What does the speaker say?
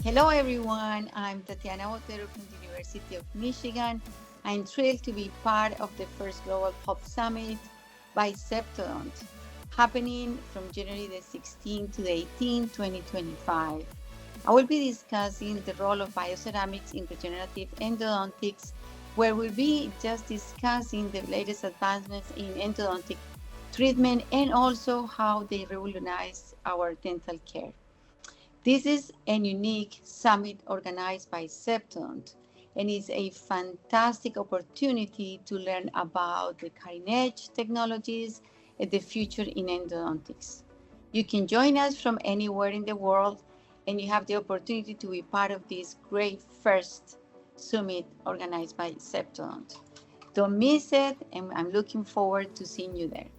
Hello, everyone. I'm Tatiana Botero from the University of Michigan. I'm thrilled to be part of the first Global Pulp Summit by Septodont, happening from January the 16th to the 18th, 2025. I will be discussing the role of bioceramics in regenerative endodontics, where we'll be just discussing the latest advancements in endodontic treatment and also how they revolutionize our dental care. This is a unique summit organized by Septodont and is a fantastic opportunity to learn about the cutting edge technologies and the future in endodontics. You can join us from anywhere in the world, and you have the opportunity to be part of this great first summit organized by Septodont. Don't miss it, and I'm looking forward to seeing you there.